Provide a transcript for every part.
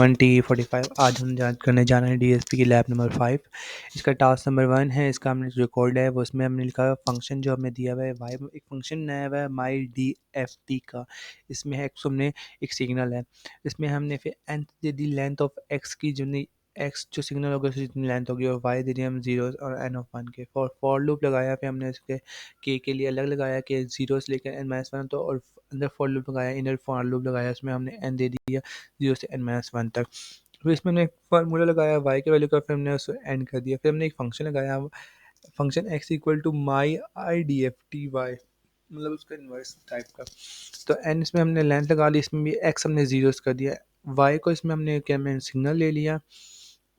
2045 आज हम जांच करने जा रहे हैं डीएसपी की लैब नंबर 5। इसका टास्क नंबर 1 है। इसका हमने जो कोड है वो उसमें हमने लिखा है फंक्शन जो हमें दिया हुआ है वाई एक फंक्शन नया हुआ है माई डी एफ टी का। इसमें है हमने एक सिग्नल है। इसमें हमने फिर एन दे दी लेंथ ऑफ एक्स की जो एक्स जो सिग्नल होगा उसकी जितनी लेंथ होगी और वाई दे दी हम जीरो और एन ऑफ वन के। फॉर लूप लगाया फिर हमने इसके के लिए अलग लगाया कि जीरो से लेकर एन माइनस वन तो और अंदर फॉर लूप लगाया इनर फॉर लूप लगाया उसमें हमने एन दे दिया 0 से n-1 तक। फिर इसमें हमने एक फार्मूला लगाया y के वैल्यू का फिर हमने उसको एंड कर दिया। फिर हमने एक फंक्शन लगाया function x equal to my I D F T Y मतलब उसका इन्वर्स टाइप का। तो n इसमें हमने लेंथ लगा ली इसमें भी x हमने जीरोस कर दिया। y को इसमें हमने क्या मैंने सिग्नल ले लिया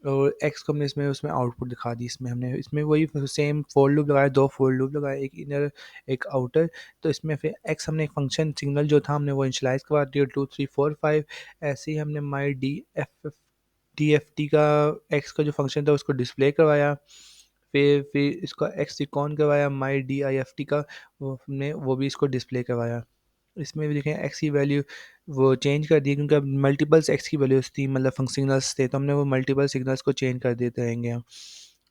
और x को हमने इसमें उसमें आउटपुट दिखा दी। इसमें वही सेम फोर लूप लगाया दो फोर लूप लगाया एक इनर एक आउटर। तो इसमें फिर x हमने एक फंक्शन सिग्नल जो था हमने वो इनिशियलाइज करवा दिया 2 3 4 5। ऐसे ही हमने माई डी एफ टी का x का जो फंक्शन था उसको डिस्प्ले करवाया। फिर इसका x इकॉन करवाया माई डी आई एफ टी का वो हमने वो भी इसको डिस्प्ले करवाया। इसमें भी देखें एक्स की वैल्यू वो चेंज कर दी क्योंकि अब मल्टीपल्स एक्स की वैल्यूज थी मतलब सिग्नल्स थे तो हमने वो मल्टीपल सिग्नल्स को चेंज कर देते रहेंगे हम।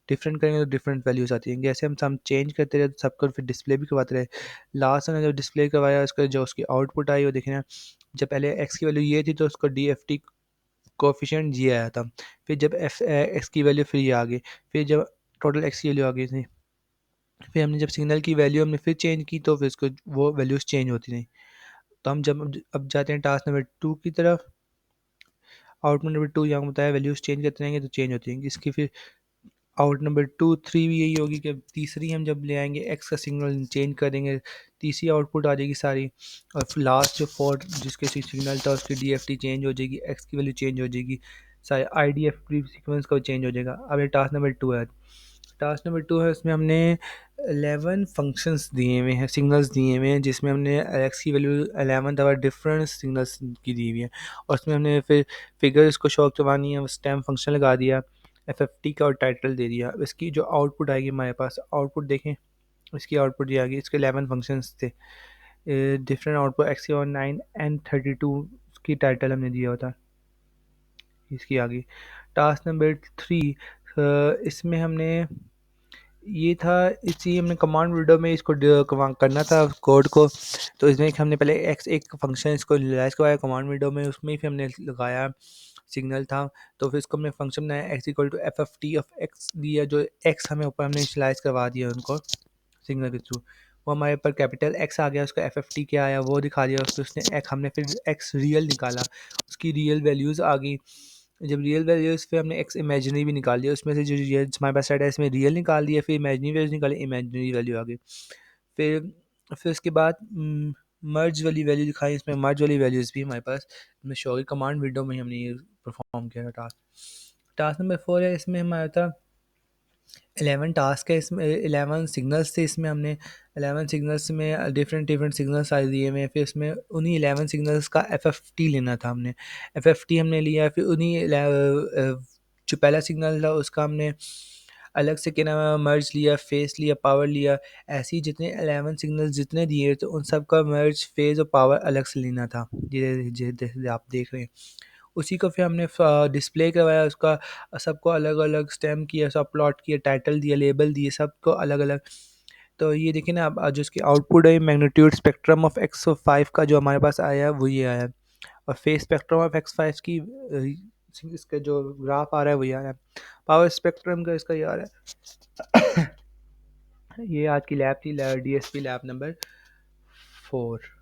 डिफरेंट करेंगे तो डिफरेंट वैल्यूज आती हैं जैसे हम चेंज करते रहे तो सबको फिर डिस्प्ले भी करवाते रहे। लास्ट में जब डिस्प्ले करवाया उसका जो उसकी आउटपुट आई वो देखना जब पहले एक्स की वैल्यू ये थी तो उसको डी एफ टी कोफिशिएंट जी आया था। फिर जब एफ एक्स की वैल्यू फिर ये आ गई। फिर जब टोटल एक्स की वैल्यू आ गई थी फिर हमने जब सिग्नल की वैल्यू हमने फिर चेंज की तो फिर उसको वो वैल्यूज चेंज होती नहीं। तो हम जब अब जाते हैं टास्क नंबर 2 की तरफ। आउटपुट नंबर 2 यहाँ बताया वैल्यूज चेंज करते रहेंगे तो चेंज होती हैं इसकी। फिर आउट नंबर 2 3 भी यही होगी कि तीसरी हम जब ले आएंगे एक्स का सिग्नल चेंज कर देंगे तीसरी आउटपुट आ जाएगी सारी। और फिर लास्ट जो फोर्थ जिसके सिग्नल था उसकी डी एफ टी चेंज हो जाएगी एक्स की वैल्यू चेंज हो जाएगी सारे आई डी एफ टी सिक्वेंस का चेंज हो जाएगा। अब ये टास्क नंबर 2 है। टास्क नंबर 2 है उसमें हमने 11 फंक्शंस दिए हुए हैं सिग्नल्स दिए हुए हैं जिसमें हमने एक्स की वैल्यू 11 दफा डिफरेंट सिग्नल्स की दी हुई है। और उसमें हमने फिर फिगर्स को शो करवानी है स्टैम्प फंक्शन लगा दिया एफ एफ टी का और टाइटल दे दिया। इसकी जो आउटपुट आएगी हमारे पास आउटपुट देखें इसकी आउटपुट ये आ गई। इसके 11 फंक्शंस थे डिफरेंट आउटपुट एक्स और 9 and 32 की टाइटल हमने दिया होता इसकी आ गई। टास्क नंबर 3 इसमें हमने ये था इसी हमने कमांड विंडो में इसको करना था कोड को। तो इसमें हमने पहले एक्स एक फंक्शन इसको रियलाइज़ करवाया कमांड विंडो में उसमें फिर हमने लगाया सिग्नल था। तो फिर इसको हमने फंक्शन बनाया x equal to f f t of x दिया जो एक्स हमें ऊपर हमने इनिशियलाइज़ करवा दिया उनको सिग्नल के थ्रू। वो हमारे ऊपर कैपिटल एक्स आ गया उसका एफ एफ टी क्या आया वो दिखा दिया उसको उसने एक हमने फिर एक्स रियल निकाला उसकी रियल वैल्यूज़ आ गई। जब रियल वैल्यूज़ फिर हमने एक्स इमेजिनरी भी निकाल दिया उसमें से जो रियल हमारे पास साइड है इसमें रियल निकाल दिया फिर इमेजिनरी वैल्यूज निकाले इमेजिनरी वैल्यू आ गई। फिर उसके बाद मर्ज वाली वैल्यू दिखाई इसमें मर्ज वाली वैल्यूज़ भी हमारे पास में शो हुई कमांड विंडो में हमने ये परफॉर्म किया था टास्क। टास्क नंबर 4 है इसमें हमारा था 11 टास्क है इसमें 11 सिग्नल्स थे इसमें हमने 11 सिग्नल्स में डिफरेंट डिफरेंट सिग्नल्स सारे दिए हुए हैं। फिर उसमें उन्हीं 11 सिग्नल्स का एफ एफ टी लेना था हमने एफ एफ टी हमने लिया। फिर उन्हीं जो पहला सिग्नल था उसका हमने अलग से क्या नाम है मर्ज लिया फेस लिया पावर लिया। ऐसे ही जितने 11 सिग्नल्स जितने दिए तो उन सब का मर्ज फेज और पावर अलग से लेना था जैसे आप देख रहे हैं। उसी को फिर हमने डिस्प्ले करवाया उसका सबको अलग अलग स्टेम किया सब प्लॉट किया टाइटल दिया लेबल दिए सबको अलग अलग। तो ये देखिए ना अब जो इसकी आउटपुट है magnitude spectrum of x five का जो हमारे पास आया है वो ये आया है। और face spectrum of x five की इसका जो ग्राफ आ रहा है वो ये आ रहा है। पावर स्पेक्ट्रम का इसका ये आ रहा है। ये आज की लैब थी D S P lab number 4।